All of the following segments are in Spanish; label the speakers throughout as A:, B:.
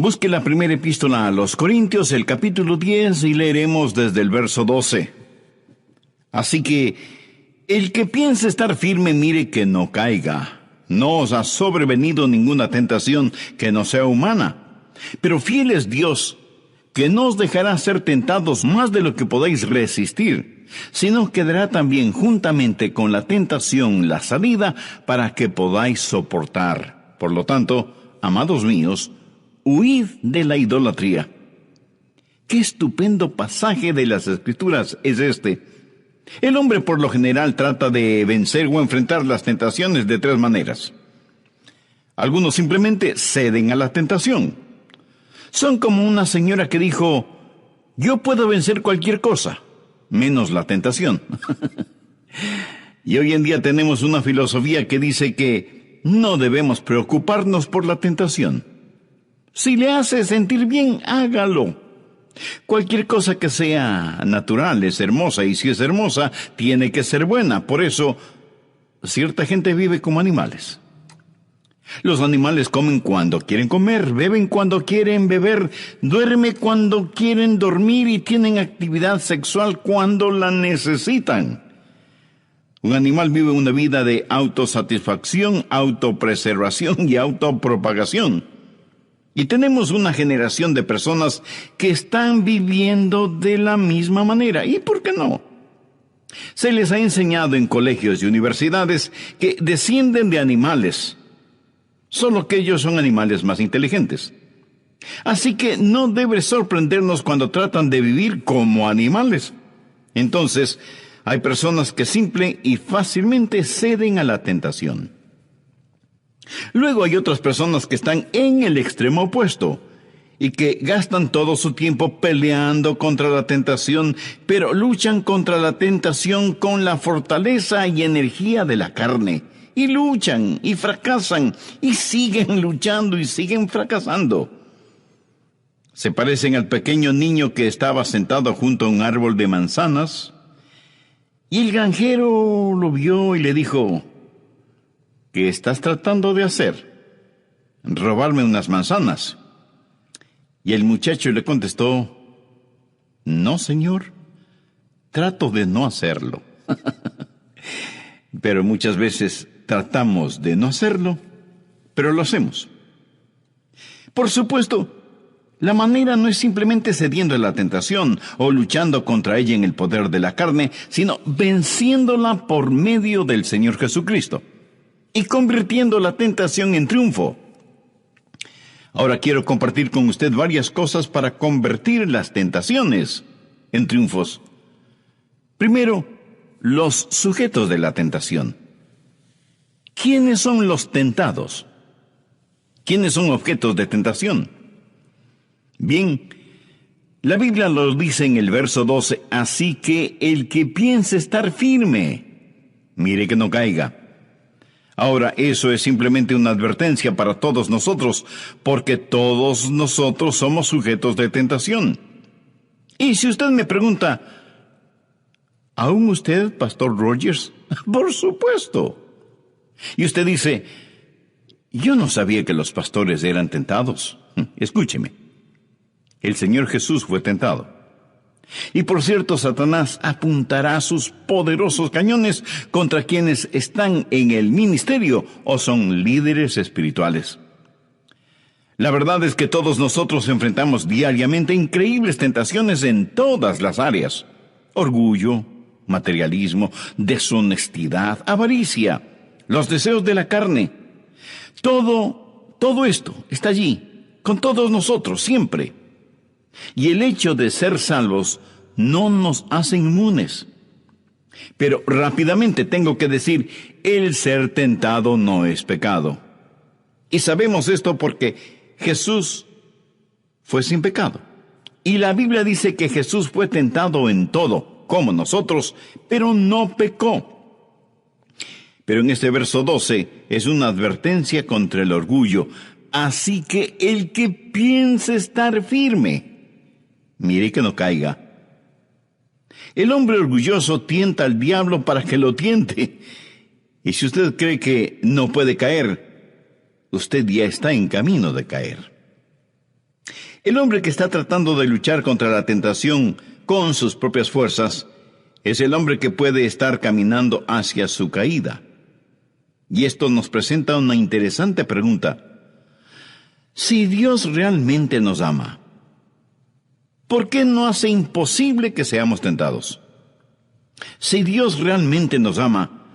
A: Busque la primera epístola a los Corintios, el capítulo 10, y leeremos desde el verso 12. Así que, el que piense estar firme, mire que no caiga. No os ha sobrevenido ninguna tentación que no sea humana. Pero fiel es Dios, que no os dejará ser tentados más de lo que podáis resistir, sino que dará también juntamente con la tentación la salida para que podáis soportar. Por lo tanto, amados míos, huid de la idolatría. Qué estupendo pasaje de las Escrituras es este. El hombre por lo general trata de vencer o enfrentar las tentaciones de tres maneras. Algunos simplemente ceden a la tentación. Son como una señora que dijo: yo puedo vencer cualquier cosa, menos la tentación. Y hoy en día tenemos una filosofía que dice que no debemos preocuparnos por la tentación. Si le hace sentir bien, hágalo. Cualquier cosa que sea natural es hermosa, y si es hermosa, tiene que ser buena. Por eso, cierta gente vive como animales. Los animales comen cuando quieren comer, beben cuando quieren beber, duermen cuando quieren dormir y tienen actividad sexual cuando la necesitan. Un animal vive una vida de autosatisfacción, autopreservación y autopropagación. Y tenemos una generación de personas que están viviendo de la misma manera. ¿Y por qué no? Se les ha enseñado en colegios y universidades que descienden de animales, solo que ellos son animales más inteligentes. Así que no debe sorprendernos cuando tratan de vivir como animales. Entonces, hay personas que simple y fácilmente ceden a la tentación. Luego hay otras personas que están en el extremo opuesto y que gastan todo su tiempo peleando contra la tentación, pero luchan contra la tentación con la fortaleza y energía de la carne. Y luchan y fracasan y siguen luchando y siguen fracasando. Se parecen al pequeño niño que estaba sentado junto a un árbol de manzanas, y el granjero lo vio y le dijo: ¿qué estás tratando de hacer? ¿Robarme unas manzanas? Y el muchacho le contestó: no, señor, trato de no hacerlo. Pero muchas veces tratamos de no hacerlo, pero lo hacemos. Por supuesto, la manera no es simplemente cediendo a la tentación o luchando contra ella en el poder de la carne, sino venciéndola por medio del Señor Jesucristo y convirtiendo la tentación en triunfo. Ahora quiero compartir con usted varias cosas para convertir las tentaciones en triunfos. Primero, los sujetos de la tentación. ¿Quiénes son los tentados? ¿Quiénes son objetos de tentación? Bien, la Biblia lo dice en el verso 12, así que el que piense estar firme, mire que no caiga. Ahora, eso es simplemente una advertencia para todos nosotros, porque todos nosotros somos sujetos de tentación. Y si usted me pregunta: ¿aún usted, Pastor Rogers? Por supuesto. Y usted dice: yo no sabía que los pastores eran tentados. Escúcheme. El Señor Jesús fue tentado. Y por cierto, Satanás apuntará sus poderosos cañones contra quienes están en el ministerio o son líderes espirituales. La verdad es que todos nosotros enfrentamos diariamente increíbles tentaciones en todas las áreas: orgullo, materialismo, deshonestidad, avaricia, los deseos de la carne. Todo esto está allí, con todos nosotros, siempre. Y el hecho de ser salvos no nos hace inmunes. Pero rápidamente tengo que decir, el ser tentado no es pecado. Y sabemos esto porque Jesús fue sin pecado. Y la Biblia dice que Jesús fue tentado en todo, como nosotros, pero no pecó. Pero en este verso 12 es una advertencia contra el orgullo. Así que el que piense estar firme, mire que no caiga. El hombre orgulloso tienta al diablo para que lo tiente. Y si usted cree que no puede caer, usted ya está en camino de caer. El hombre que está tratando de luchar contra la tentación con sus propias fuerzas es el hombre que puede estar caminando hacia su caída. Y esto nos presenta una interesante pregunta. Si Dios realmente nos ama, ¿por qué no hace imposible que seamos tentados? Si Dios realmente nos ama,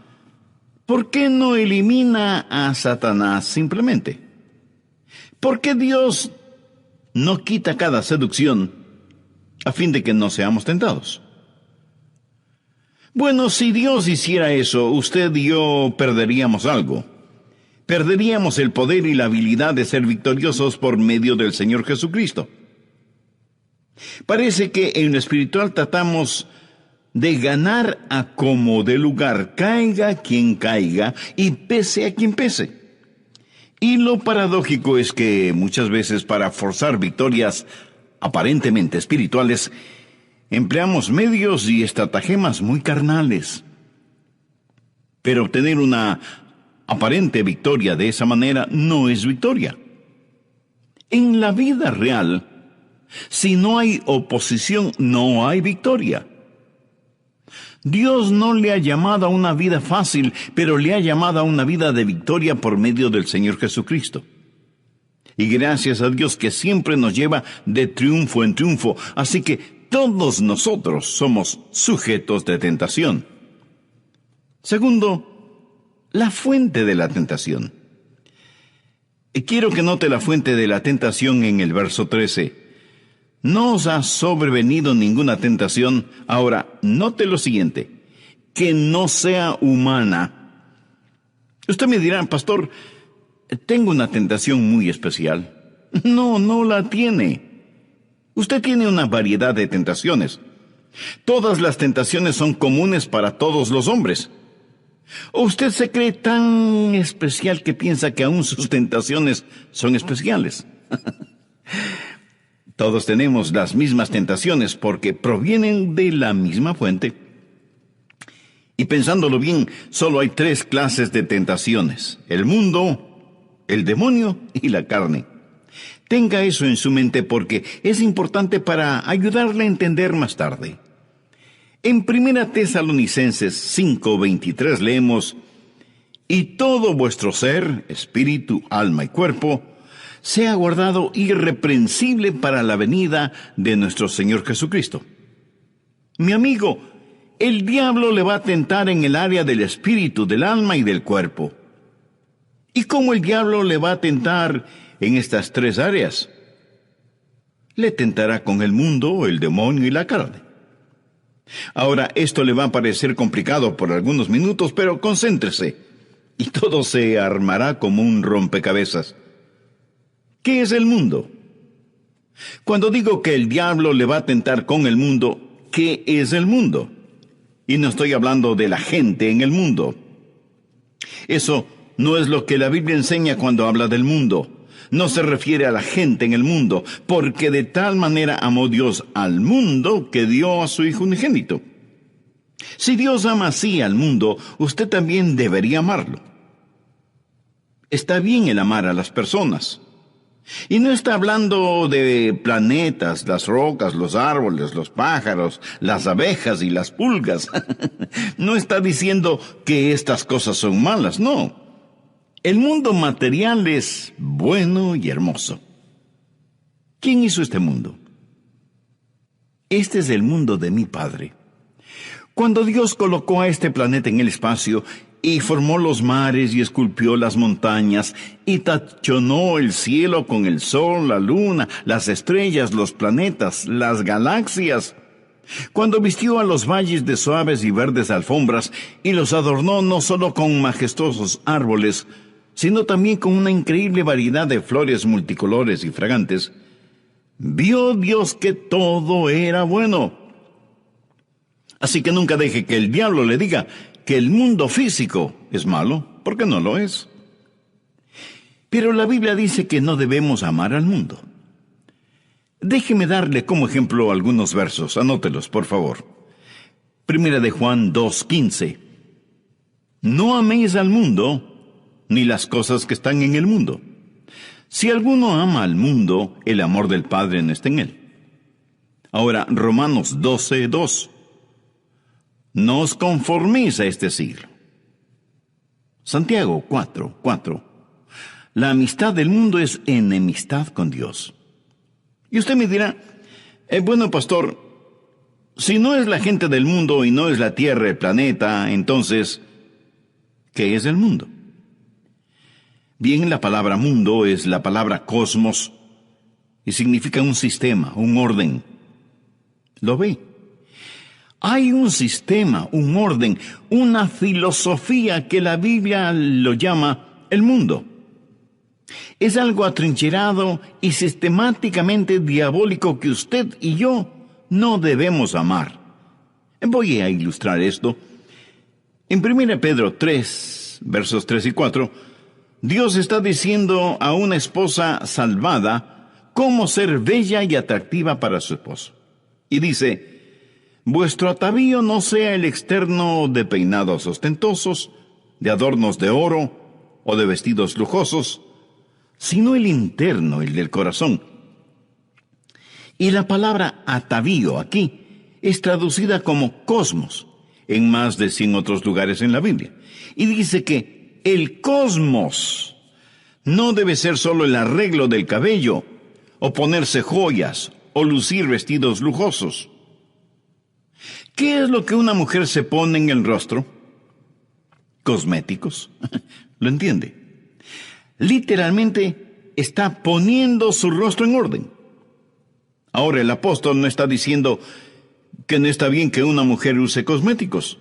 A: ¿por qué no elimina a Satanás simplemente? ¿Por qué Dios no quita cada seducción a fin de que no seamos tentados? Bueno, si Dios hiciera eso, usted y yo perderíamos algo. Perderíamos el poder y la habilidad de ser victoriosos por medio del Señor Jesucristo. Parece que en lo espiritual tratamos de ganar a como de lugar, caiga quien caiga y pese a quien pese. Y lo paradójico es que muchas veces para forzar victorias aparentemente espirituales, empleamos medios y estratagemas muy carnales. Pero obtener una aparente victoria de esa manera no es victoria. En la vida real, si no hay oposición, no hay victoria. Dios no le ha llamado a una vida fácil, pero le ha llamado a una vida de victoria por medio del Señor Jesucristo. Y gracias a Dios que siempre nos lleva de triunfo en triunfo, así que todos nosotros somos sujetos de tentación. Segundo, la fuente de la tentación. Quiero que note la fuente de la tentación en el verso 13. No os ha sobrevenido ninguna tentación. Ahora, note lo siguiente, que no sea humana. Usted me dirá, pastor, tengo una tentación muy especial. No, no la tiene. Usted tiene una variedad de tentaciones. Todas las tentaciones son comunes para todos los hombres. ¿O usted se cree tan especial que piensa que aún sus tentaciones son especiales? Todos tenemos las mismas tentaciones porque provienen de la misma fuente. Y pensándolo bien, solo hay 3 clases de tentaciones: el mundo, el demonio y la carne. Tenga eso en su mente porque es importante para ayudarle a entender más tarde. En 1 Tesalonicenses 5:23 leemos: y todo vuestro ser, espíritu, alma y cuerpo, sea guardado irreprensible para la venida de nuestro Señor Jesucristo. Mi amigo, el diablo le va a tentar en el área del espíritu, del alma y del cuerpo. ¿Y cómo el diablo le va a tentar en estas 3 áreas? Le tentará con el mundo, el demonio y la carne. Ahora, esto le va a parecer complicado por algunos minutos, pero concéntrese, y todo se armará como un rompecabezas. ¿Qué es el mundo? Cuando digo que el diablo le va a tentar con el mundo, ¿qué es el mundo? Y no estoy hablando de la gente en el mundo. Eso no es lo que la Biblia enseña cuando habla del mundo. No se refiere a la gente en el mundo, porque de tal manera amó Dios al mundo que dio a su Hijo unigénito. Si Dios ama así al mundo, usted también debería amarlo. Está bien el amar a las personas. Y no está hablando de planetas, las rocas, los árboles, los pájaros, las abejas y las pulgas. No está diciendo que estas cosas son malas, no. El mundo material es bueno y hermoso. ¿Quién hizo este mundo? Este es el mundo de mi Padre. Cuando Dios colocó a este planeta en el espacio y formó los mares y esculpió las montañas y tachonó el cielo con el sol, la luna, las estrellas, los planetas, las galaxias, cuando vistió a los valles de suaves y verdes alfombras y los adornó no solo con majestuosos árboles, sino también con una increíble variedad de flores multicolores y fragantes, vio Dios que todo era bueno. Así que nunca deje que el diablo le diga que el mundo físico es malo, porque no lo es. Pero la Biblia dice que no debemos amar al mundo. Déjeme darle como ejemplo algunos versos, anótelos, por favor. 1 de Juan 2:15. No améis al mundo, ni las cosas que están en el mundo. Si alguno ama al mundo, el amor del Padre no está en él. Ahora, Romanos 12:2. No os conforméis a este siglo. Santiago 4:4. La amistad del mundo es enemistad con Dios. Y usted me dirá, bueno, pastor, si no es la gente del mundo y no es la tierra, el planeta, entonces, ¿qué es el mundo? Bien, la palabra mundo es la palabra cosmos y significa un sistema, un orden. ¿Lo ve? Hay un sistema, un orden, una filosofía que la Biblia lo llama el mundo. Es algo atrincherado y sistemáticamente diabólico que usted y yo no debemos amar. Voy a ilustrar esto. En 1 Pedro 3, versos 3 y 4, Dios está diciendo a una esposa salvada cómo ser bella y atractiva para su esposo. Y dice, vuestro atavío no sea el externo de peinados ostentosos, de adornos de oro o de vestidos lujosos, sino el interno, el del corazón. Y la palabra atavío aquí es traducida como cosmos en más de 100 otros lugares en la Biblia. Y dice que el cosmos no debe ser solo el arreglo del cabello, o ponerse joyas, o lucir vestidos lujosos. ¿Qué es lo que una mujer se pone en el rostro? Cosméticos. ¿Lo entiende? Literalmente está poniendo su rostro en orden. Ahora, el apóstol no está diciendo que no está bien que una mujer use cosméticos.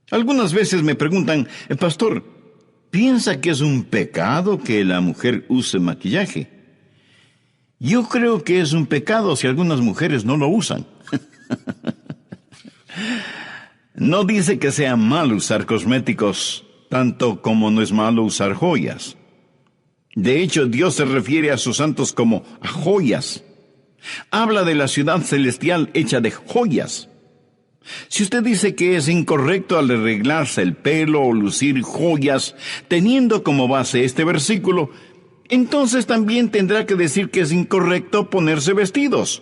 A: Algunas veces me preguntan, pastor, ¿piensa que es un pecado que la mujer use maquillaje? Yo creo que es un pecado si algunas mujeres no lo usan. No dice que sea malo usar cosméticos, tanto como no es malo usar joyas. De hecho, Dios se refiere a sus santos como a joyas. Habla de la ciudad celestial hecha de joyas. Si usted dice que es incorrecto al arreglarse el pelo o lucir joyas, teniendo como base este versículo, entonces también tendrá que decir que es incorrecto ponerse vestidos,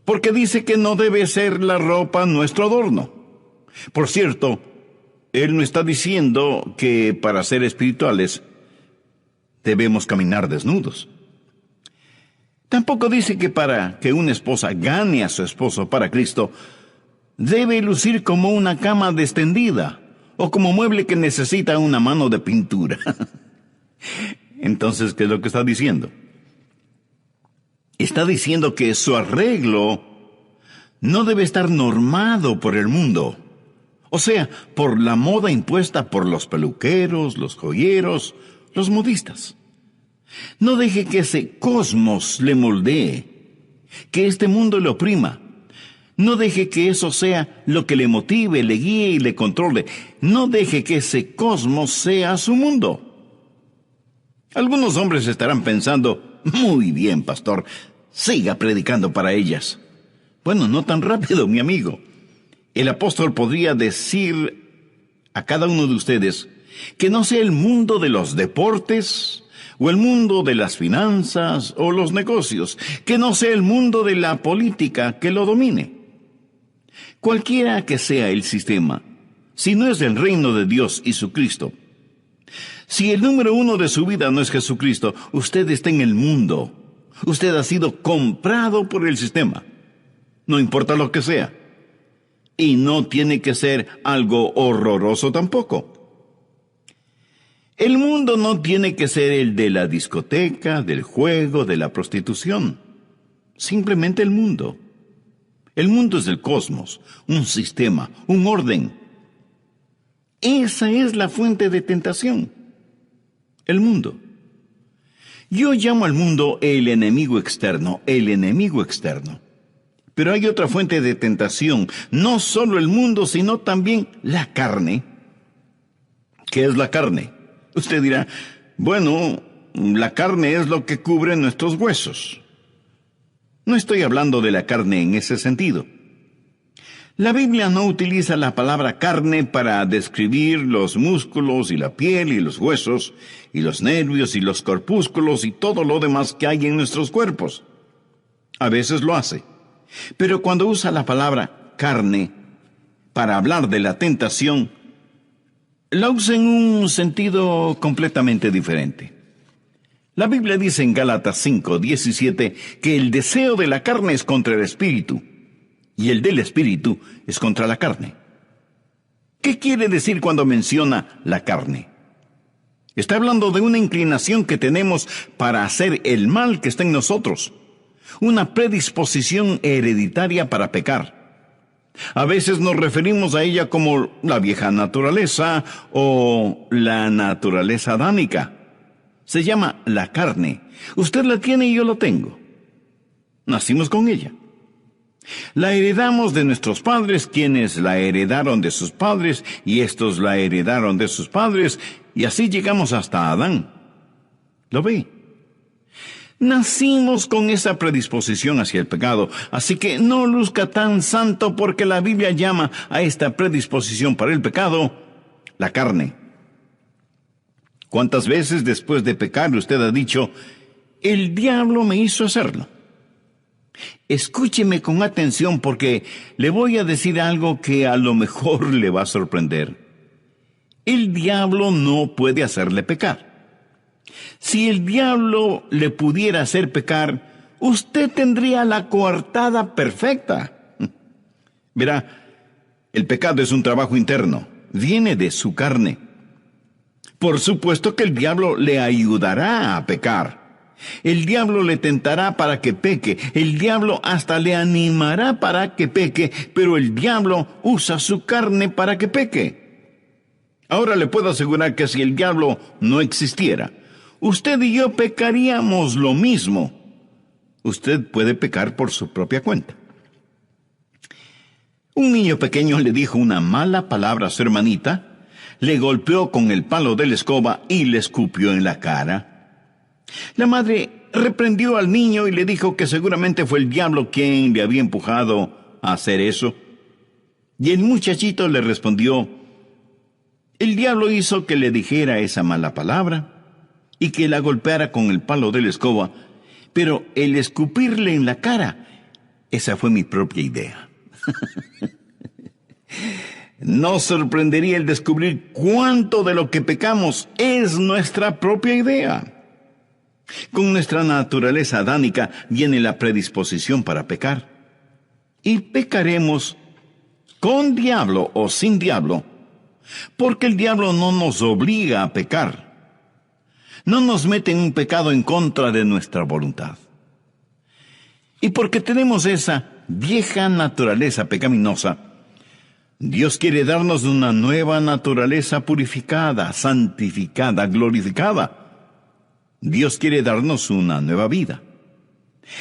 A: porque dice que no debe ser la ropa nuestro adorno. Por cierto, él no está diciendo que para ser espirituales debemos caminar desnudos. Tampoco dice que para que una esposa gane a su esposo para Cristo, debe lucir como una cama descendida o como mueble que necesita una mano de pintura. Entonces, ¿qué es lo que está diciendo? Está diciendo que su arreglo no debe estar normado por el mundo, o sea, por la moda impuesta por los peluqueros, los joyeros, los modistas. No deje que ese cosmos le moldee, que este mundo le oprima. No deje que eso sea lo que le motive, le guíe y le controle. No deje que ese cosmos sea su mundo. Algunos hombres estarán pensando, muy bien, pastor, siga predicando para ellas. Bueno, no tan rápido, mi amigo. El apóstol podría decir a cada uno de ustedes que no sea el mundo de los deportes, o el mundo de las finanzas o los negocios, que no sea el mundo de la política que lo domine. Cualquiera que sea el sistema, si no es el reino de Dios y su Cristo, si el número uno de su vida no es Jesucristo, usted está en el mundo. Usted ha sido comprado por el sistema. No importa lo que sea. Y no tiene que ser algo horroroso tampoco. El mundo no tiene que ser el de la discoteca, del juego, de la prostitución. Simplemente el mundo. El mundo es el cosmos, un sistema, un orden. Esa es la fuente de tentación. El mundo. Yo llamo al mundo el enemigo externo, el enemigo externo. Pero hay otra fuente de tentación, no solo el mundo, sino también la carne. ¿Qué es la carne? Usted dirá, bueno, la carne es lo que cubre nuestros huesos. No estoy hablando de la carne en ese sentido. La Biblia no utiliza la palabra carne para describir los músculos y la piel y los huesos y los nervios y los corpúsculos y todo lo demás que hay en nuestros cuerpos. A veces lo hace, pero cuando usa la palabra carne para hablar de la tentación, la usa en un sentido completamente diferente. La Biblia dice en Gálatas 5:17 que el deseo de la carne es contra el espíritu, y el del espíritu es contra la carne. ¿Qué quiere decir cuando menciona la carne? Está hablando de una inclinación que tenemos para hacer el mal que está en nosotros, una predisposición hereditaria para pecar. A veces nos referimos a ella como la vieja naturaleza o la naturaleza adánica. Se llama la carne. Usted la tiene y yo la tengo. Nacimos con ella. La heredamos de nuestros padres, quienes la heredaron de sus padres, y estos la heredaron de sus padres, y así llegamos hasta Adán. ¿Lo ve? Nacimos con esa predisposición hacia el pecado, así que no luzca tan santo porque la Biblia llama a esta predisposición para el pecado la carne. ¿Cuántas veces después de pecar usted ha dicho, el diablo me hizo hacerlo? Escúcheme con atención porque le voy a decir algo que a lo mejor le va a sorprender. El diablo no puede hacerle pecar. Si el diablo le pudiera hacer pecar, usted tendría la coartada perfecta. Verá, el pecado es un trabajo interno, viene de su carne. Por supuesto que el diablo le ayudará a pecar. El diablo le tentará para que peque, el diablo hasta le animará para que peque, pero el diablo usa su carne para que peque. Ahora le puedo asegurar que si el diablo no existiera, usted y yo pecaríamos lo mismo. Usted puede pecar por su propia cuenta. Un niño pequeño le dijo una mala palabra a su hermanita, le golpeó con el palo de la escoba y le escupió en la cara. La madre reprendió al niño y le dijo que seguramente fue el diablo quien le había empujado a hacer eso. Y el muchachito le respondió, el diablo hizo que le dijera esa mala palabra y que la golpeara con el palo de la escoba, pero el escupirle en la cara, esa fue mi propia idea. Nos sorprendería el descubrir cuánto de lo que pecamos es nuestra propia idea. Con nuestra naturaleza adánica viene la predisposición para pecar. Y pecaremos con diablo o sin diablo, porque el diablo no nos obliga a pecar. No nos mete en un pecado en contra de nuestra voluntad. Y porque tenemos esa vieja naturaleza pecaminosa, Dios quiere darnos una nueva naturaleza purificada, santificada, glorificada. Dios quiere darnos una nueva vida.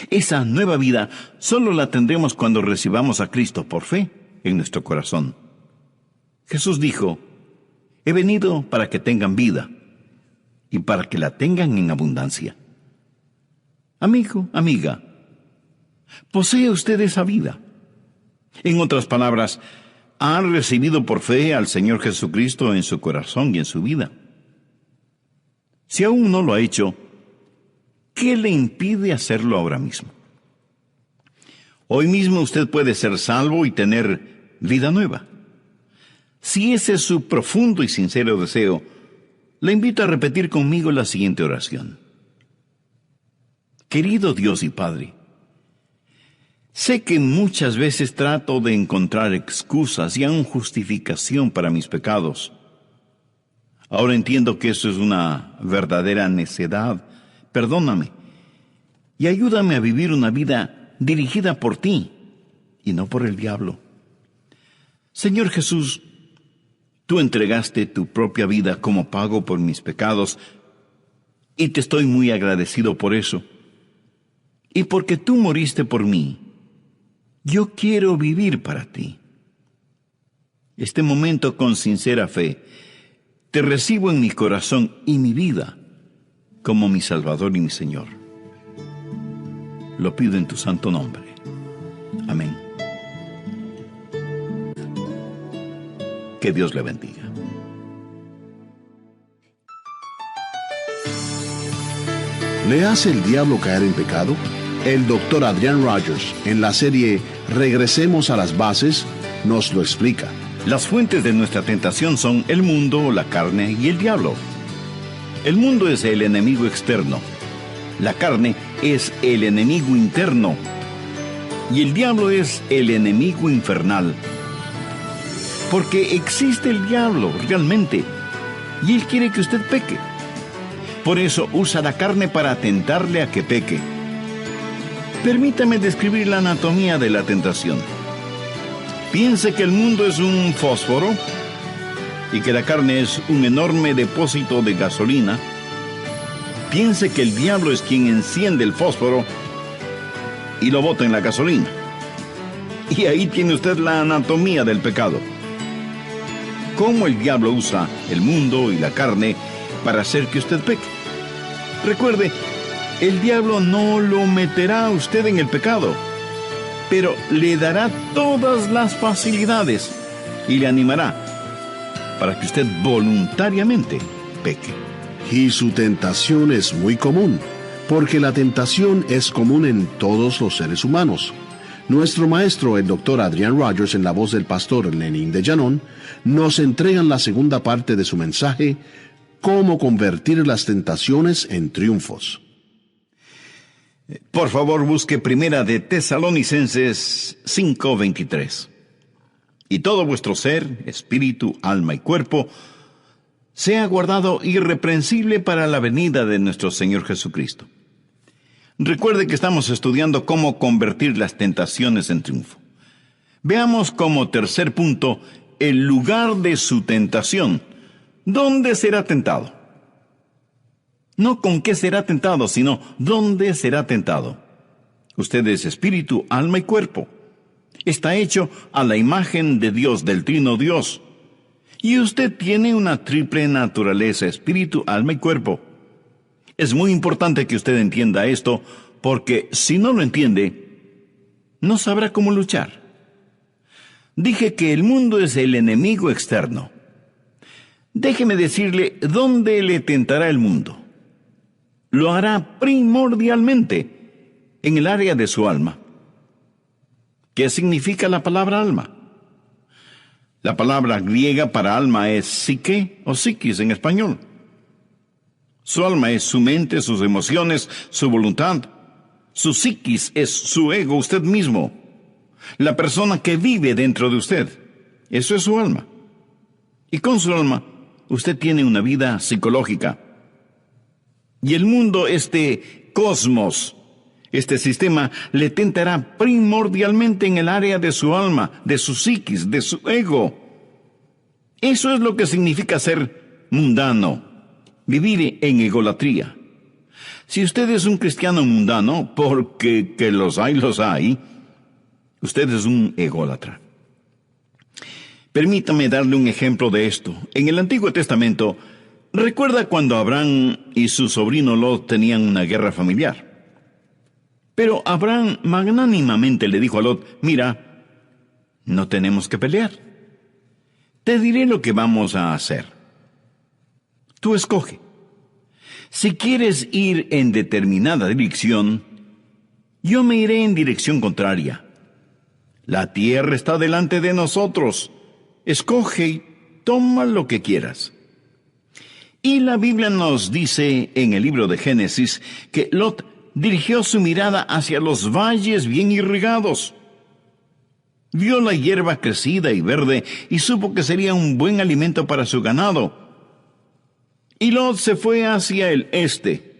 A: Esa nueva vida solo la tendremos cuando recibamos a Cristo por fe en nuestro corazón. Jesús dijo, he venido para que tengan vida y para que la tengan en abundancia. Amigo, amiga, ¿posee usted esa vida? En otras palabras, ¿ha recibido por fe al Señor Jesucristo en su corazón y en su vida? Si aún no lo ha hecho, ¿qué le impide hacerlo ahora mismo? Hoy mismo usted puede ser salvo y tener vida nueva. Si ese es su profundo y sincero deseo, le invito a repetir conmigo la siguiente oración. Querido Dios y Padre, sé que muchas veces trato de encontrar excusas y aún justificación para mis pecados. Ahora entiendo que eso es una verdadera necedad. Perdóname y ayúdame a vivir una vida dirigida por ti y no por el diablo. Señor Jesús, tú entregaste tu propia vida como pago por mis pecados y te estoy muy agradecido por eso. Y porque tú moriste por mí, yo quiero vivir para ti. Este momento con sincera fe, te recibo en mi corazón y mi vida como mi Salvador y mi Señor. Lo pido en tu santo nombre. Amén. Que Dios le bendiga.
B: ¿Le hace el diablo caer en pecado? El Dr. Adrian Rogers, en la serie Regresemos a las Bases, nos lo explica.
A: Las fuentes de nuestra tentación son el mundo, la carne y el diablo. El mundo es el enemigo externo. La carne es el enemigo interno. Y el diablo es el enemigo infernal. Porque existe el diablo realmente. Y él quiere que usted peque. Por eso usa la carne para tentarle a que peque. Permítame describir la anatomía de la tentación. Piense que el mundo es un fósforo y que la carne es un enorme depósito de gasolina. Piense que el diablo es quien enciende el fósforo y lo bota en la gasolina. Y ahí tiene usted la anatomía del pecado. Cómo el diablo usa el mundo y la carne para hacer que usted peque. Recuerde, el diablo no lo meterá a usted en el pecado, pero le dará todas las facilidades y le animará para que usted voluntariamente peque.
B: Y su tentación es muy común, porque la tentación es común en todos los seres humanos. Nuestro maestro, el Dr. Adrian Rogers, en la voz del pastor Lenin de Llanón, nos entregan la segunda parte de su mensaje, Cómo convertir las tentaciones en triunfos.
A: Por favor, busque Primera de Tesalonicenses 5:23. Y todo vuestro ser, espíritu, alma y cuerpo, sea guardado irreprensible para la venida de nuestro Señor Jesucristo. Recuerde que estamos estudiando cómo convertir las tentaciones en triunfo. Veamos como tercer punto el lugar de su tentación. ¿Dónde será tentado? No con qué será tentado, sino dónde será tentado. Usted es espíritu, alma y cuerpo. Está hecho a la imagen de Dios, del Trino Dios. Y usted tiene una triple naturaleza, espíritu, alma y cuerpo. Es muy importante que usted entienda esto, porque si no lo entiende, no sabrá cómo luchar. Dije que el mundo es el enemigo externo. Déjeme decirle dónde le tentará el mundo. Lo hará primordialmente en el área de su alma. ¿Qué significa la palabra alma? La palabra griega para alma es psique o psiquis en español. Su alma es su mente, sus emociones, su voluntad. Su psiquis es su ego, usted mismo. La persona que vive dentro de usted. Eso es su alma. Y con su alma, usted tiene una vida psicológica. Y el mundo, este cosmos, este sistema, le tentará primordialmente en el área de su alma, de su psiquis, de su ego. Eso es lo que significa ser mundano, vivir en egolatría. Si usted es un cristiano mundano, porque que los hay, usted es un ególatra. Permítame darle un ejemplo de esto. En el Antiguo Testamento, recuerda cuando Abraham y su sobrino Lot tenían una guerra familiar. Pero Abraham magnánimamente le dijo a Lot, mira, no tenemos que pelear. Te diré lo que vamos a hacer. Tú escoge. Si quieres ir en determinada dirección, yo me iré en dirección contraria. La tierra está delante de nosotros. Escoge y toma lo que quieras. Y la Biblia nos dice en el libro de Génesis que Lot dirigió su mirada hacia los valles bien irrigados. Vio la hierba crecida y verde y supo que sería un buen alimento para su ganado. Y Lot se fue hacia el este.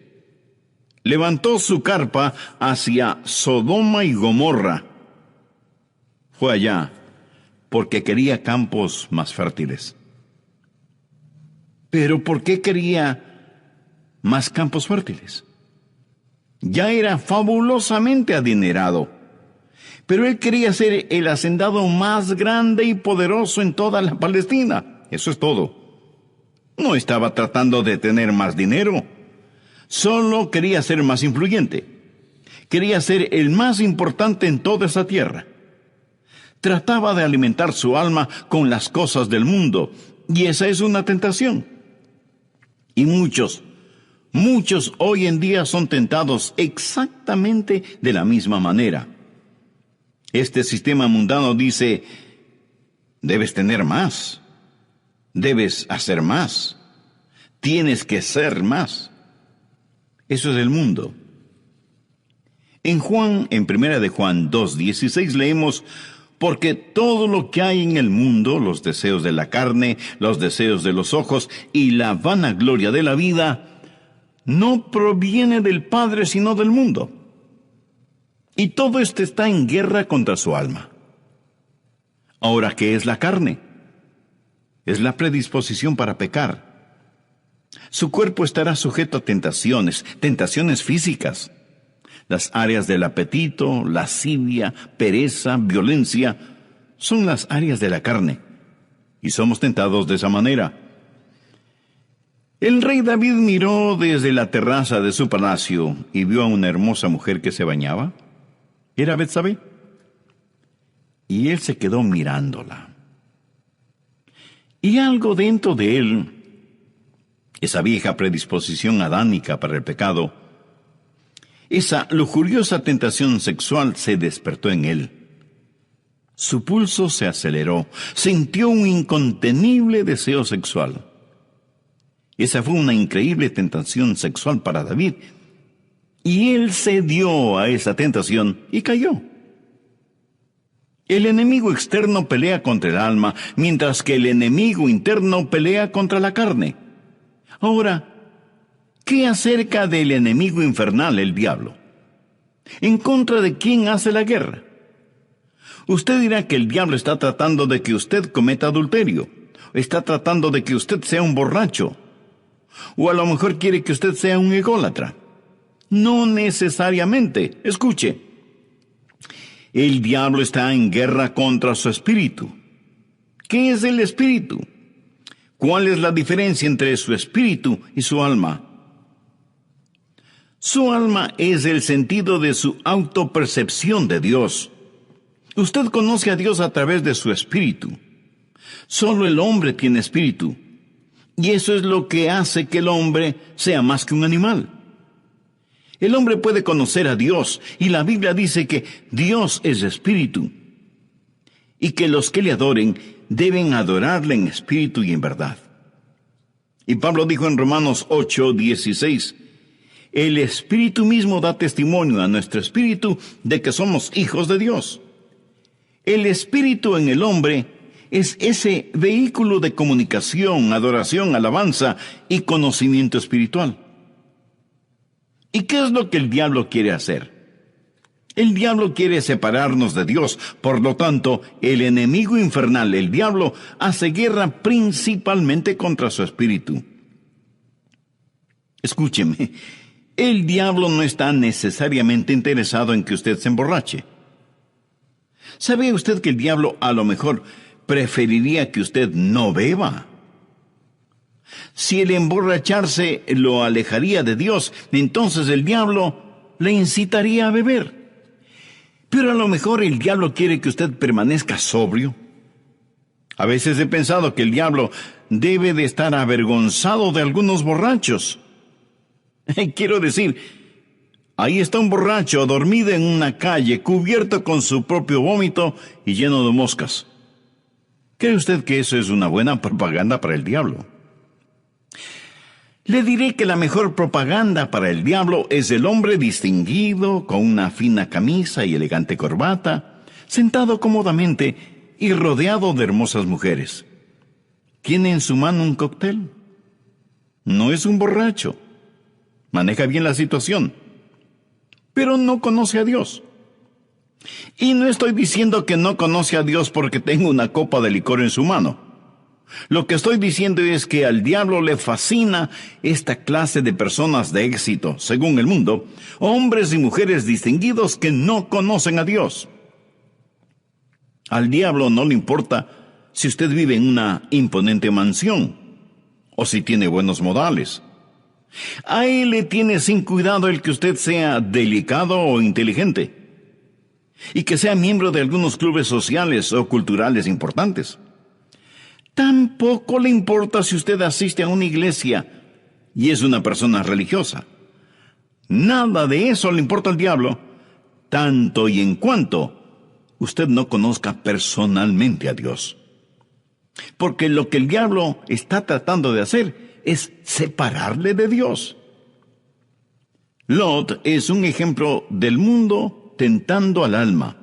A: Levantó su carpa hacia Sodoma y Gomorra. Fue allá porque quería campos más fértiles. ¿Pero por qué quería más campos fértiles? Ya era fabulosamente adinerado, pero él quería ser el hacendado más grande y poderoso en toda la Palestina. Eso es todo. No estaba tratando de tener más dinero. Solo quería ser más influyente. Quería ser el más importante en toda esa tierra. Trataba de alimentar su alma con las cosas del mundo, y esa es una tentación. Y muchos hoy en día son tentados exactamente de la misma manera. Este sistema mundano dice: debes tener más, debes hacer más, tienes que ser más. Eso es el mundo. En 1 de Juan 2:16 leemos: porque todo lo que hay en el mundo, los deseos de la carne, los deseos de los ojos y la vanagloria de la vida, no proviene del Padre sino del mundo. Y todo esto está en guerra contra su alma. Ahora, ¿qué es la carne? Es la predisposición para pecar. Su cuerpo estará sujeto a tentaciones físicas. Las áreas del apetito, lascivia, pereza, violencia, son las áreas de la carne. Y somos tentados de esa manera. El rey David miró desde la terraza de su palacio y vio a una hermosa mujer que se bañaba. Era Betsabé. Y él se quedó mirándola. Y algo dentro de él, esa vieja predisposición adánica para el pecado, esa lujuriosa tentación sexual se despertó en él. Su pulso se aceleró, sintió un incontenible deseo sexual. Esa fue una increíble tentación sexual para David, y él cedió a esa tentación y cayó. El enemigo externo pelea contra el alma, mientras que el enemigo interno pelea contra la carne. Ahora, ¿qué acerca del enemigo infernal, el diablo? ¿En contra de quién hace la guerra? Usted dirá que el diablo está tratando de que usted cometa adulterio, está tratando de que usted sea un borracho, o a lo mejor quiere que usted sea un ególatra. No necesariamente. Escuche, el diablo está en guerra contra su espíritu. ¿Qué es el espíritu? ¿Cuál es la diferencia entre su espíritu y su alma? Su alma es el sentido de su autopercepción de Dios. Usted conoce a Dios a través de su espíritu. Solo el hombre tiene espíritu. Y eso es lo que hace que el hombre sea más que un animal. El hombre puede conocer a Dios, y la Biblia dice que Dios es espíritu, y que los que le adoren deben adorarle en espíritu y en verdad. Y Pablo dijo en Romanos 8:16, el espíritu mismo da testimonio a nuestro espíritu de que somos hijos de Dios. El espíritu en el hombre es ese vehículo de comunicación, adoración, alabanza y conocimiento espiritual. ¿Y qué es lo que el diablo quiere hacer? El diablo quiere separarnos de Dios. Por lo tanto, el enemigo infernal, el diablo, hace guerra principalmente contra su espíritu. Escúcheme, el diablo no está necesariamente interesado en que usted se emborrache. ¿Sabe usted que el diablo a lo mejor preferiría que usted no beba? Si el emborracharse lo alejaría de Dios, entonces el diablo le incitaría a beber. Pero a lo mejor el diablo quiere que usted permanezca sobrio. A veces he pensado que el diablo debe de estar avergonzado de algunos borrachos. Quiero decir, ahí está un borracho dormido en una calle, cubierto con su propio vómito y lleno de moscas. ¿Cree usted que eso es una buena propaganda para el diablo? Le diré que la mejor propaganda para el diablo es el hombre distinguido, con una fina camisa y elegante corbata, sentado cómodamente y rodeado de hermosas mujeres. Tiene en su mano un cóctel. No es un borracho. Maneja bien la situación, pero no conoce a Dios. Y no estoy diciendo que no conoce a Dios porque tenga una copa de licor en su mano. Lo que estoy diciendo es que al diablo le fascina esta clase de personas de éxito, según el mundo, hombres y mujeres distinguidos que no conocen a Dios. Al diablo no le importa si usted vive en una imponente mansión o si tiene buenos modales. A él le tiene sin cuidado el que usted sea delicado o inteligente. y que sea miembro de algunos clubes sociales o culturales importantes. Tampoco le importa si usted asiste a una iglesia y es una persona religiosa. Nada de eso le importa al diablo, tanto y en cuanto usted no conozca personalmente a Dios. Porque lo que el diablo está tratando de hacer es separarle de Dios. Lot es un ejemplo del mundo tentando al alma.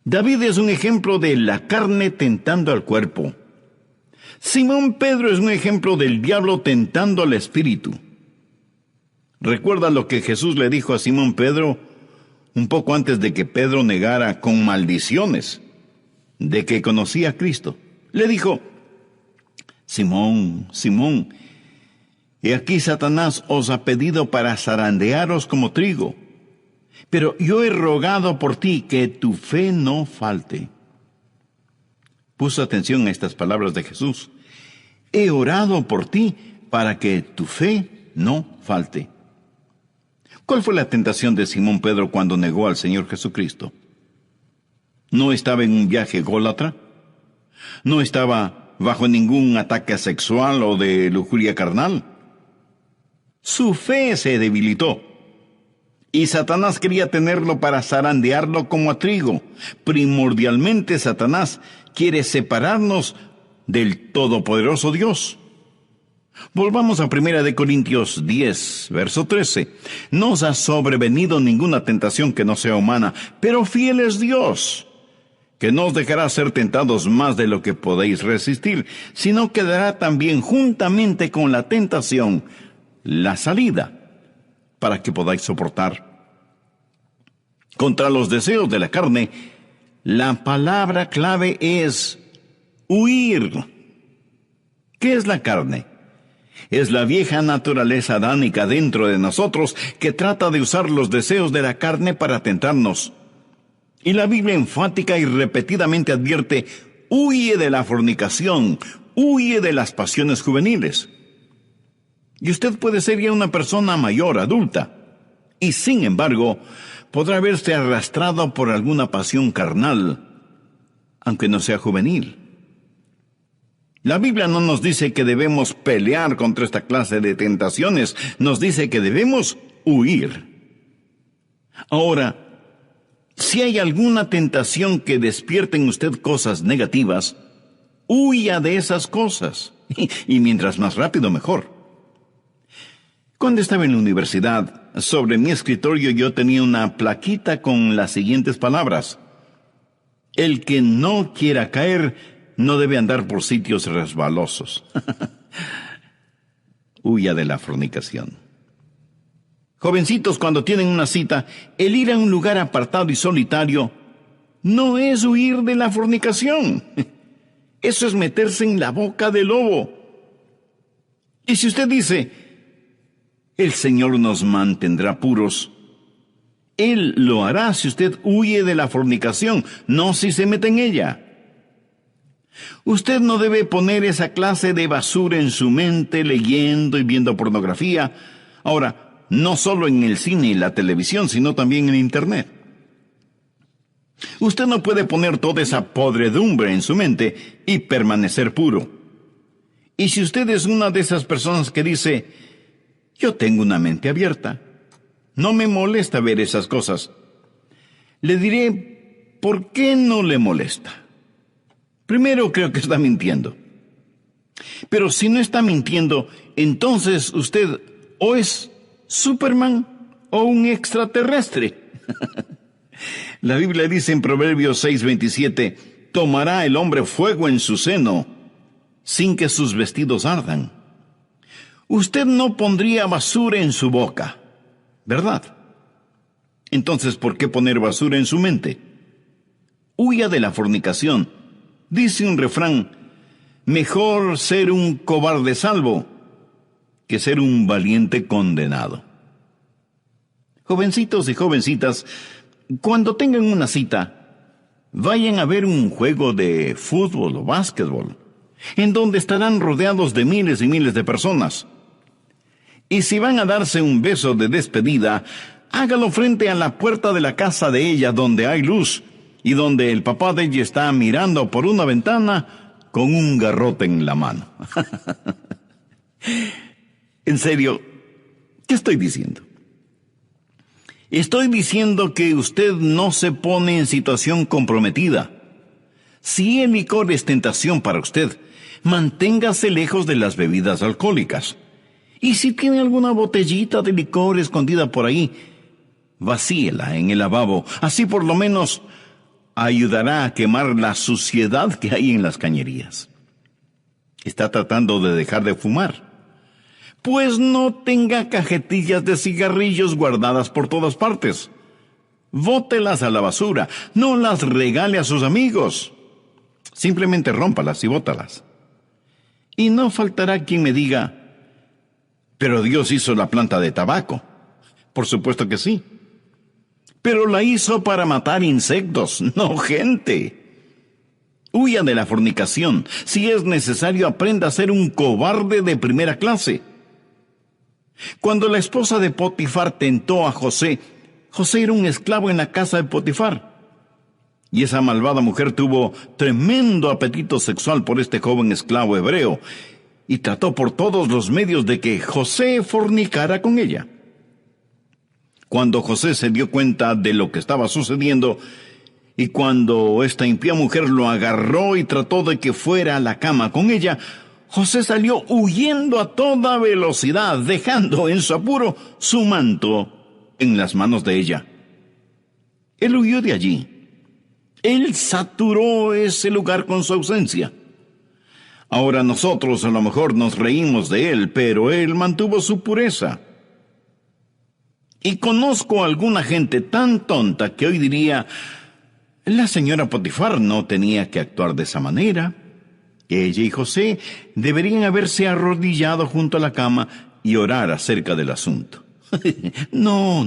A: David es un ejemplo de la carne tentando al cuerpo. Simón Pedro es un ejemplo del diablo tentando al espíritu. ¿Recuerda lo que Jesús le dijo a Simón Pedro un poco antes de que Pedro negara con maldiciones de que conocía a Cristo? Le dijo: Simón, Simón, he aquí Satanás os ha pedido para zarandearos como trigo, pero yo he rogado por ti que tu fe no falte. Puso atención a estas palabras de Jesús. He orado por ti para que tu fe no falte. ¿Cuál fue la tentación de Simón Pedro cuando negó al Señor Jesucristo? ¿No estaba en un viaje ególatra? ¿No estaba bajo ningún ataque sexual o de lujuria carnal? Su fe se debilitó. Y Satanás quería tenerlo para zarandearlo como a trigo. Primordialmente, Satanás quiere separarnos del todopoderoso Dios. Volvamos a 1 Corintios 10, verso 13. No os ha sobrevenido ninguna tentación que no sea humana, pero fiel es Dios, que no os dejará ser tentados más de lo que podéis resistir, sino que dará también juntamente con la tentación la salida, para que podáis soportar. Contra los deseos de la carne, la palabra clave es huir. ¿Qué es la carne? Es la vieja naturaleza adánica dentro de nosotros que trata de usar los deseos de la carne para tentarnos. Y la Biblia enfática y repetidamente advierte: huye de la fornicación, huye de las pasiones juveniles. Y usted puede ser ya una persona mayor, adulta, y sin embargo podrá verse arrastrado por alguna pasión carnal, aunque no sea juvenil. La Biblia no nos dice que debemos pelear contra esta clase de tentaciones, nos dice que debemos huir. Ahora, si hay alguna tentación que despierte en usted cosas negativas, huya de esas cosas, y mientras más rápido mejor. Cuando estaba en la universidad, sobre mi escritorio yo tenía una plaquita con las siguientes palabras: el que no quiera caer no debe andar por sitios resbalosos. Huya de la fornicación. Jovencitos, cuando tienen una cita, el ir a un lugar apartado y solitario no es huir de la fornicación. Eso es meterse en la boca del lobo. Y si usted dice: el Señor nos mantendrá puros, Él lo hará si usted huye de la fornicación, no si se mete en ella. Usted no debe poner esa clase de basura en su mente leyendo y viendo pornografía. Ahora, no solo en el cine y la televisión, sino también en Internet. Usted no puede poner toda esa podredumbre en su mente y permanecer puro. Y si usted es una de esas personas que dice: yo tengo una mente abierta, no me molesta ver esas cosas, le diré: ¿por qué no le molesta? Primero, creo que está mintiendo. Pero si no está mintiendo, entonces usted o es Superman o un extraterrestre. La Biblia dice en Proverbios 6:27, tomará el hombre fuego en su seno, sin que sus vestidos ardan. Usted no pondría basura en su boca, ¿verdad? Entonces, ¿por qué poner basura en su mente? Huya de la fornicación. Dice un refrán: mejor ser un cobarde salvo que ser un valiente condenado. Jovencitos y jovencitas, cuando tengan una cita, vayan a ver un juego de fútbol o básquetbol, en donde estarán rodeados de miles y miles de personas. Y si van a darse un beso de despedida, Hágalo frente a la puerta de la casa de ella, donde hay luz, y donde el papá de ella está mirando por una ventana con un garrote en la mano. En serio, ¿qué estoy diciendo? Estoy diciendo que usted no se pone en situación comprometida. Si el licor es tentación para usted, manténgase lejos de las bebidas alcohólicas. Y si tiene alguna botellita de licor escondida por ahí, vacíela en el lavabo. Así por lo menos ayudará a quemar la suciedad que hay en las cañerías. ¿Está tratando de dejar de fumar? Pues no tenga cajetillas de cigarrillos guardadas por todas partes. Bótelas a la basura. No las regale a sus amigos. Simplemente rómpalas y bótalas. Y no faltará quien me diga, pero Dios hizo la planta de tabaco. Por supuesto que sí. Pero la hizo para matar insectos, no gente. Huya de la fornicación. Si es necesario, aprenda a ser un cobarde de primera clase. Cuando la esposa de Potifar tentó a José, José era un esclavo en la casa de Potifar. Y esa malvada mujer tuvo tremendo apetito sexual por este joven esclavo hebreo, y trató por todos los medios de que José fornicara con ella. Cuando José se dio cuenta de lo que estaba sucediendo, y cuando esta impía mujer lo agarró y trató de que fuera a la cama con ella, José salió huyendo a toda velocidad, dejando en su apuro su manto en las manos de ella. Él huyó de allí. Él saturó ese lugar con su ausencia. Ahora nosotros a lo mejor nos reímos de él, pero él mantuvo su pureza. Y conozco a alguna gente tan tonta que hoy diría, la señora Potifar no tenía que actuar de esa manera. Ella y José deberían haberse arrodillado junto a la cama y orar acerca del asunto. No.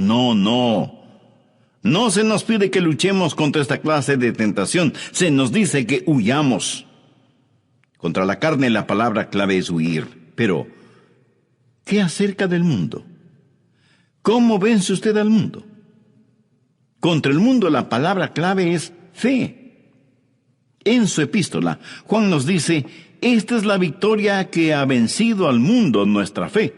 A: No se nos pide que luchemos contra esta clase de tentación. Se nos dice que huyamos. Contra la carne la palabra clave es huir. Pero, ¿qué acerca del mundo? ¿Cómo vence usted al mundo? Contra el mundo la palabra clave es fe. En su epístola, Juan nos dice, esta es la victoria que ha vencido al mundo, nuestra fe.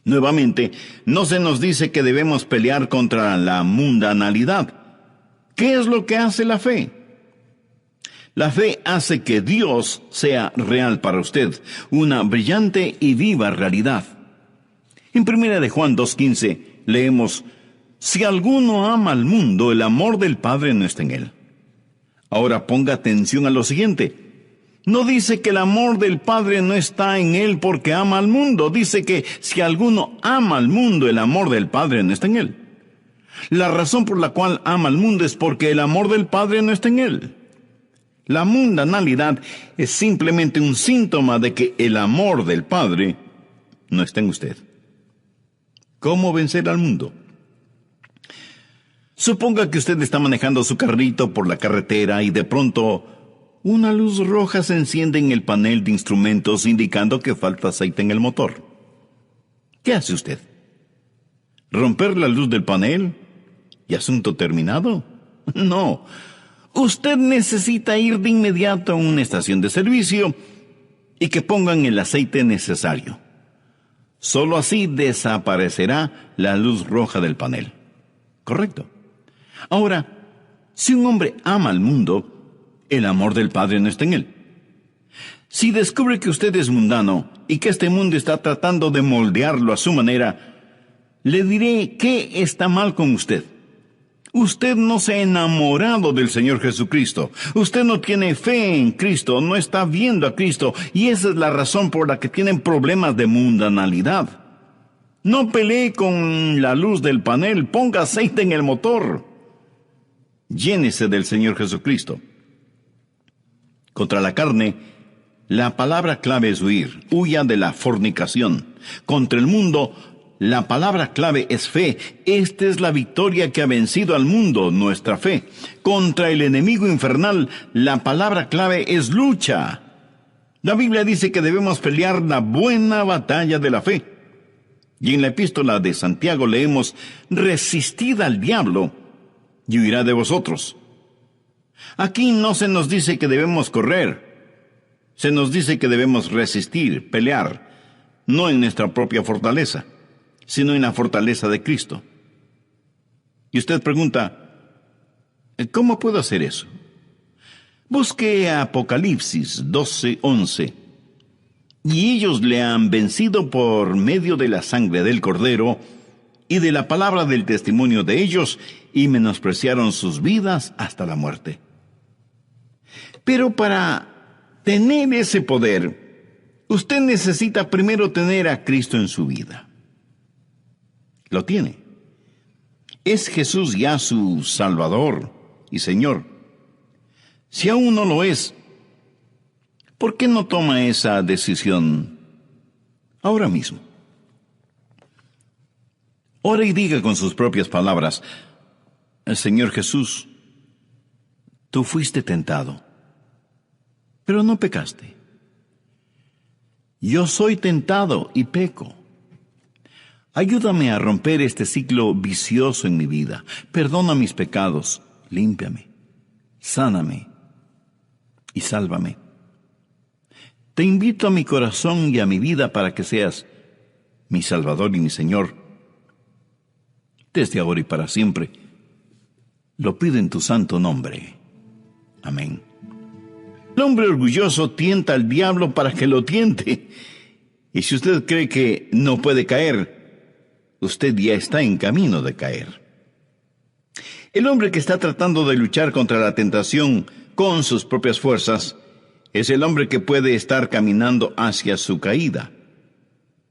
A: Nuevamente, no se nos dice que debemos pelear contra la mundanalidad. ¿Qué es lo que hace la fe? La fe hace que Dios sea real para usted, una brillante y viva realidad. En 1 de Juan 2:15 leemos, si alguno ama al mundo, el amor del Padre no está en él. Ahora ponga atención a lo siguiente. No dice que el amor del Padre no está en él porque ama al mundo. Dice que si alguno ama al mundo, el amor del Padre no está en él. La razón por la cual ama al mundo es porque el amor del Padre no está en él. La mundanalidad es simplemente un síntoma de que el amor del Padre no está en usted. ¿Cómo vencer al mundo? Suponga que usted está manejando su carrito por la carretera y de pronto una luz roja se enciende en el panel de instrumentos indicando que falta aceite en el motor. ¿Qué hace usted? ¿Romper la luz del panel? ¿Y asunto terminado? No. Usted necesita ir de inmediato a una estación de servicio y que pongan el aceite necesario. Solo así desaparecerá la luz roja del panel. ¿Correcto? Ahora, si un hombre ama al mundo, el amor del Padre no está en él. Si descubre que usted es mundano y que este mundo está tratando de moldearlo a su manera, le diré qué está mal con usted. Usted no se ha enamorado del Señor Jesucristo. Usted no tiene fe en Cristo, no está viendo a Cristo, y esa es la razón por la que tienen problemas de mundanalidad. No pelee con la luz del panel, ponga aceite en el motor. Llénese del Señor Jesucristo. Contra la carne, la palabra clave es huir. Huya de la fornicación. Contra el mundo, la palabra clave es fe. Esta es la victoria que ha vencido al mundo, nuestra fe. Contra el enemigo infernal, la palabra clave es lucha. La Biblia dice que debemos pelear la buena batalla de la fe. Y en la epístola de Santiago leemos: resistid al diablo y huirá de vosotros. Aquí no se nos dice que debemos correr, se nos dice que debemos resistir, pelear, no en nuestra propia fortaleza, sino en la fortaleza de Cristo. Y usted pregunta: ¿cómo puedo hacer eso? Busque Apocalipsis 12:11. Y ellos le han vencido por medio de la sangre del Cordero y de la palabra del testimonio de ellos, y menospreciaron sus vidas hasta la muerte. Pero para tener ese poder, usted necesita primero tener a Cristo en su vida. Lo tiene. ¿Es Jesús ya su Salvador y Señor? Si aún no lo es, ¿por qué no toma esa decisión ahora mismo? Ora y diga con sus propias palabras: Señor Jesús, tú fuiste tentado, pero no pecaste. Yo soy tentado y peco. Ayúdame a romper este ciclo vicioso en mi vida. Perdona mis pecados, límpiame, sáname y sálvame. Te invito a mi corazón y a mi vida para que seas mi Salvador y mi Señor, desde ahora y para siempre. Lo pido en tu santo nombre. Amén. El hombre orgulloso tienta al diablo para que lo tiente. Y si usted cree que no puede caer, usted ya está en camino de caer. El hombre que está tratando de luchar contra la tentación con sus propias fuerzas es el hombre que puede estar caminando hacia su caída.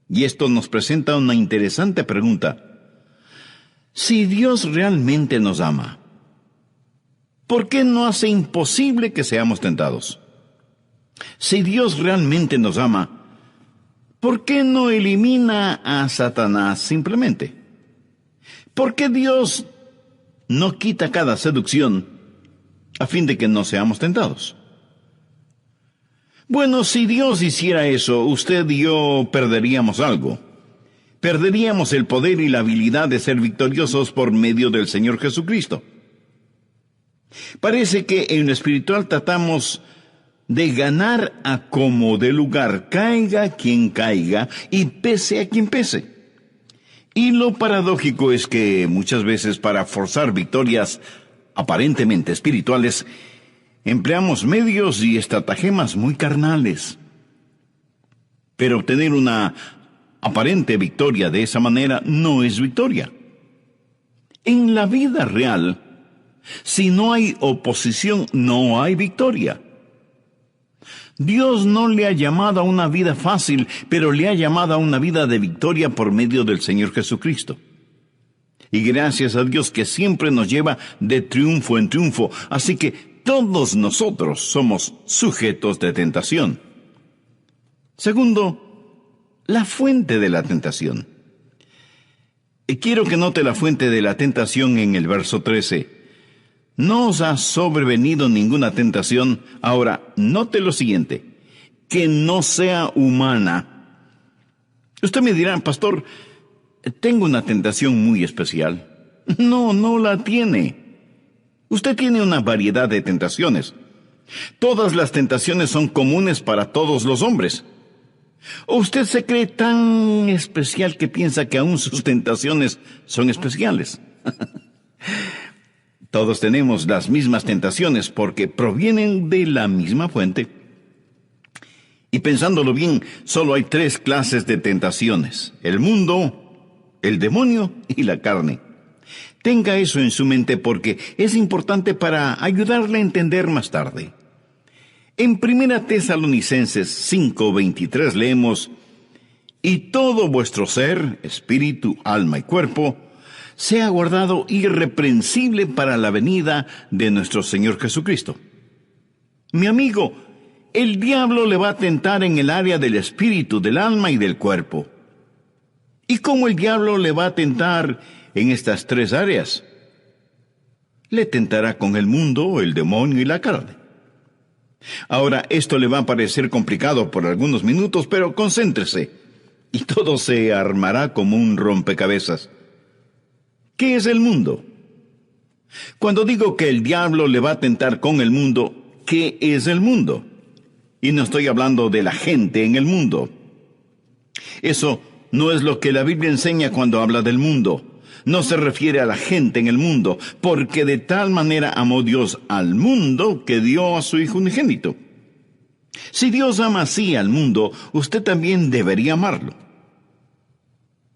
A: Y esto nos presenta una interesante pregunta. Si Dios realmente nos ama, ¿por qué no hace imposible que seamos tentados? Si Dios realmente nos ama, ¿por qué no elimina a Satanás simplemente? ¿Por qué Dios no quita cada seducción a fin de que no seamos tentados? Bueno, si Dios hiciera eso, usted y yo perderíamos algo. Perderíamos el poder y la habilidad de ser victoriosos por medio del Señor Jesucristo. Parece que en lo espiritual tratamos de ganar a como de lugar, caiga quien caiga y pese a quien pese. Y lo paradójico es que muchas veces para forzar victorias aparentemente espirituales, empleamos medios y estratagemas muy carnales. Pero obtener una aparente victoria de esa manera no es victoria. En la vida real, si no hay oposición, no hay victoria. Dios no le ha llamado a una vida fácil, pero le ha llamado a una vida de victoria por medio del Señor Jesucristo. Y gracias a Dios que siempre nos lleva de triunfo en triunfo. Así que todos nosotros somos sujetos de tentación. Segundo, la fuente de la tentación. Quiero que note la fuente de la tentación en el verso 13. No os ha sobrevenido ninguna tentación. Ahora, note lo siguiente: que no sea humana. Usted me dirá: pastor, tengo una tentación muy especial. No, no la tiene. Usted tiene una variedad de tentaciones. Todas las tentaciones son comunes para todos los hombres. ¿O usted se cree tan especial que piensa que aún sus tentaciones son especiales? Todos tenemos las mismas tentaciones porque provienen de la misma fuente. Y pensándolo bien, solo hay 3 clases de tentaciones: el mundo, el demonio y la carne. Tenga eso en su mente porque es importante para ayudarle a entender más tarde. En 1 Tesalonicenses 5:23 leemos: y todo vuestro ser, espíritu, alma y cuerpo, sea guardado irreprensible para la venida de nuestro Señor Jesucristo. Mi amigo, el diablo le va a tentar en el área del espíritu, del alma y del cuerpo. ¿Y cómo el diablo le va a tentar en estas 3 áreas? Le tentará con el mundo, el demonio y la carne. Ahora, esto le va a parecer complicado por algunos minutos, pero concéntrese. y todo se armará como un rompecabezas. ¿Qué es el mundo? Cuando digo que el diablo le va a tentar con el mundo, ¿qué es el mundo? Y no estoy hablando de la gente en el mundo. Eso no es lo que la Biblia enseña cuando habla del mundo. No se refiere a la gente en el mundo, porque de tal manera amó Dios al mundo que dio a su Hijo unigénito. Si Dios ama así al mundo, usted también debería amarlo.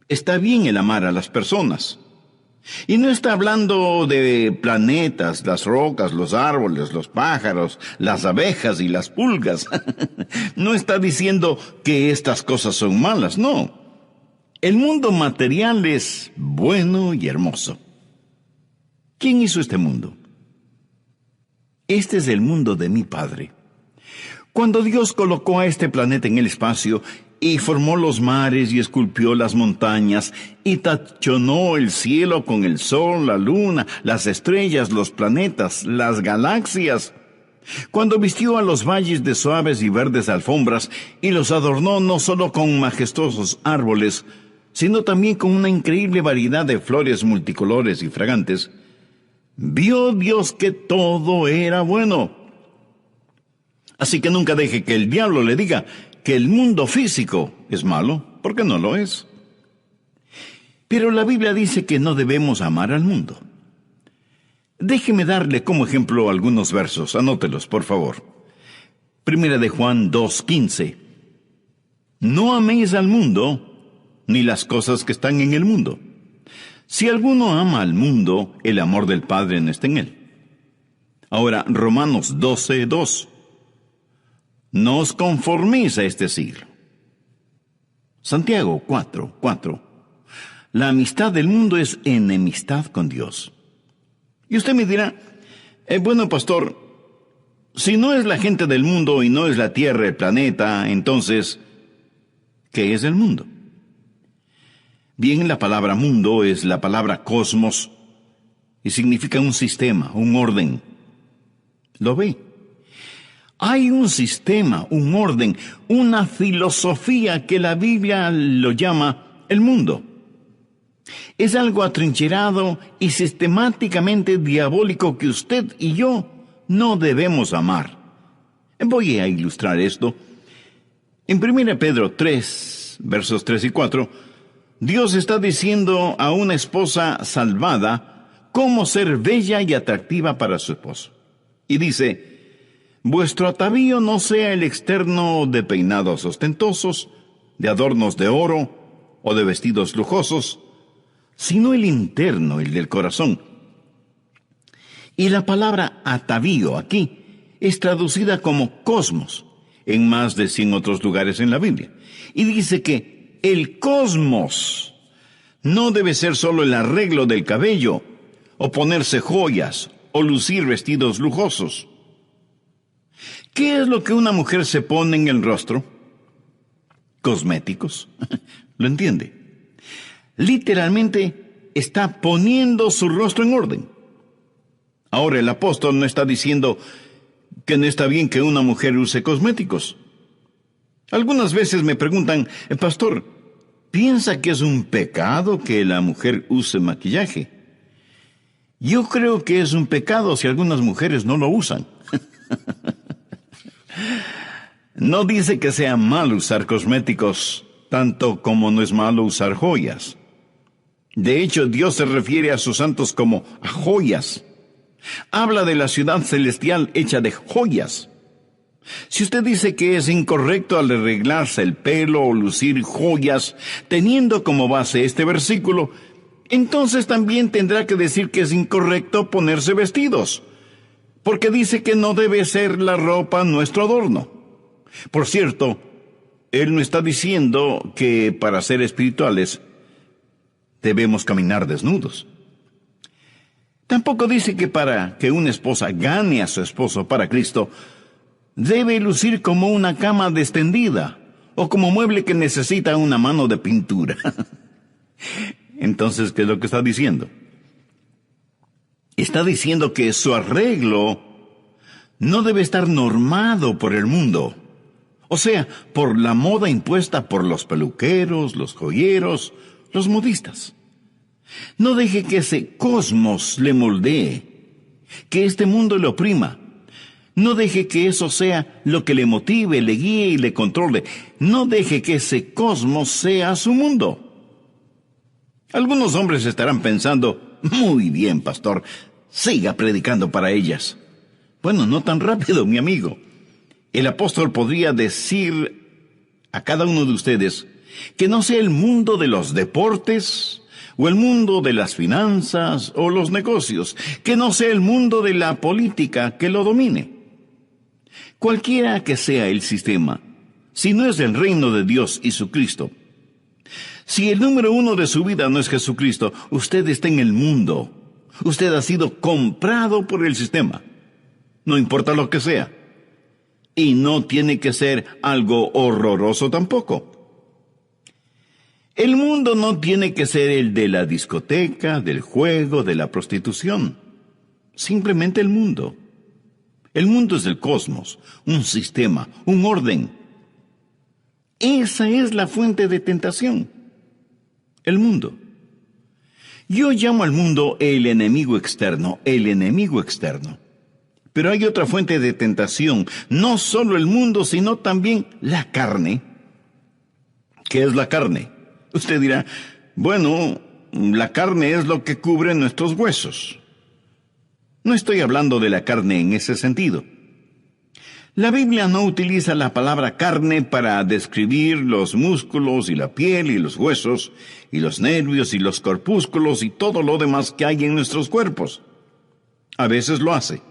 A: Está bien el amar a las personas. Y no está hablando de planetas, las rocas, los árboles, los pájaros, las abejas y las pulgas. No está diciendo que estas cosas son malas, no. El mundo material es bueno y hermoso. ¿Quién hizo este mundo? Este es el mundo de mi Padre. Cuando Dios colocó a este planeta en el espacio y formó los mares y esculpió las montañas y tachonó el cielo con el sol, la luna, las estrellas, los planetas, las galaxias, cuando vistió a los valles de suaves y verdes alfombras y los adornó no solo con majestuosos árboles, sino también con una increíble variedad de flores multicolores y fragantes, vio Dios que todo era bueno. Así que nunca deje que el diablo le diga que el mundo físico es malo, porque no lo es. Pero la Biblia dice que no debemos amar al mundo. Déjeme darle como ejemplo algunos versos, anótelos, por favor. Primera de Juan 2:15. No améis al mundo, ni las cosas que están en el mundo. Si alguno ama al mundo, el amor del Padre no está en él. Ahora, Romanos 12:2. No os conforméis a este siglo. Santiago 4:4. La amistad del mundo es enemistad con Dios. Y usted me dirá, bueno, pastor, si no es la gente del mundo y no es la tierra, el planeta, entonces, ¿qué es el mundo? Bien, la palabra mundo es la palabra cosmos y significa un sistema, un orden. ¿Lo ve? Hay un sistema, un orden, una filosofía que la Biblia lo llama el mundo. Es algo atrincherado y sistemáticamente diabólico que usted y yo no debemos amar. Voy a ilustrar esto. En 1 Pedro 3, versos 3 y 4, Dios está diciendo a una esposa salvada cómo ser bella y atractiva para su esposo. Y dice, vuestro atavío no sea el externo de peinados ostentosos, de adornos de oro o de vestidos lujosos, sino el interno, el del corazón. Y la palabra atavío aquí es traducida como cosmos en más de 100 otros lugares en la Biblia. Y dice que el cosmos no debe ser solo el arreglo del cabello, o ponerse joyas, o lucir vestidos lujosos. ¿Qué es lo que una mujer se pone en el rostro? Cosméticos. ¿Lo entiende? Literalmente está poniendo su rostro en orden. Ahora el apóstol no está diciendo que no está bien que una mujer use cosméticos. Algunas veces me preguntan, pastor, ¿piensa que es un pecado que la mujer use maquillaje? Yo creo que es un pecado si algunas mujeres no lo usan. No dice que sea malo usar cosméticos, tanto como no es malo usar joyas. De hecho, Dios se refiere a sus santos como a joyas. Habla de la ciudad celestial hecha de joyas. Si usted dice que es incorrecto al arreglarse el pelo o lucir joyas, teniendo como base este versículo, entonces también tendrá que decir que es incorrecto ponerse vestidos, porque dice que no debe ser la ropa nuestro adorno. Por cierto, él no está diciendo que para ser espirituales debemos caminar desnudos. Tampoco dice que para que una esposa gane a su esposo para Cristo, debe lucir como una cama extendida o como mueble que necesita una mano de pintura. Entonces, ¿qué es lo que está diciendo? Está diciendo que su arreglo no debe estar normado por el mundo O sea, por la moda impuesta por los peluqueros, los joyeros, los modistas. No deje que ese cosmos le moldee, que este mundo le oprima. No deje que eso sea lo que le motive, le guíe y le controle. No deje que ese cosmos sea su mundo. Algunos hombres estarán pensando, muy bien, pastor, siga predicando para ellas. Bueno, no tan rápido, mi amigo. El apóstol podría decir a cada uno de ustedes que no sea el mundo de los deportes, o el mundo de las finanzas, o los negocios, que no sea el mundo de la política que lo domine. Cualquiera que sea el sistema, si no es el reino de Dios y su Cristo, si el número uno de su vida no es Jesucristo, usted está en el mundo. Usted ha sido comprado por el sistema. No importa lo que sea. Y no tiene que ser algo horroroso tampoco. El mundo no tiene que ser el de la discoteca, del juego, de la prostitución. Simplemente el mundo. El mundo es el cosmos, un sistema, un orden. Esa es la fuente de tentación. El mundo. Yo llamo al mundo el enemigo externo, el enemigo externo. Pero hay otra fuente de tentación, no solo el mundo, sino también la carne. ¿Qué es la carne? Usted dirá, bueno, la carne es lo que cubre nuestros huesos. No estoy hablando de la carne en ese sentido. La Biblia no utiliza la palabra carne para describir los músculos y la piel y los huesos y los nervios y los corpúsculos y todo lo demás que hay en nuestros cuerpos. A veces lo hace.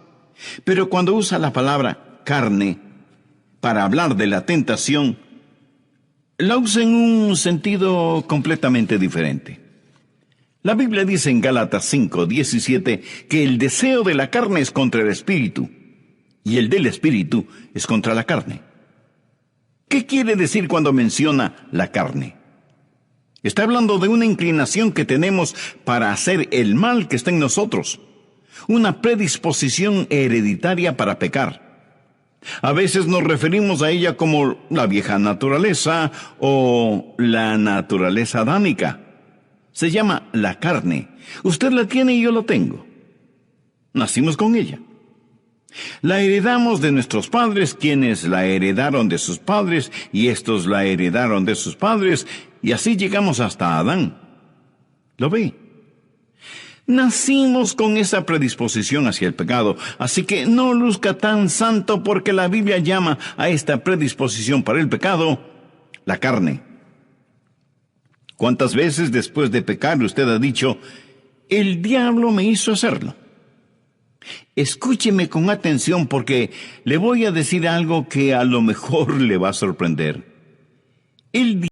A: Pero cuando usa la palabra carne para hablar de la tentación, la usa en un sentido completamente diferente. La Biblia dice en Gálatas 5:17 que el deseo de la carne es contra el espíritu y el del espíritu es contra la carne. ¿Qué quiere decir cuando menciona la carne? Está hablando de una inclinación que tenemos para hacer el mal que está en nosotros, una predisposición hereditaria para pecar. A veces nos referimos a ella como la vieja naturaleza o la naturaleza adámica. Se llama la carne. Usted la tiene y yo la tengo. Nacimos con ella. La heredamos de nuestros padres, quienes la heredaron de sus padres, y estos la heredaron de sus padres, y así llegamos hasta Adán. ¿Lo ve? Nacimos con esa predisposición hacia el pecado, así que no luzca tan santo porque la Biblia llama a esta predisposición para el pecado la carne. ¿Cuántas veces después de pecar usted ha dicho, el diablo me hizo hacerlo? Escúcheme con atención porque le voy a decir algo que a lo mejor le va a sorprender. El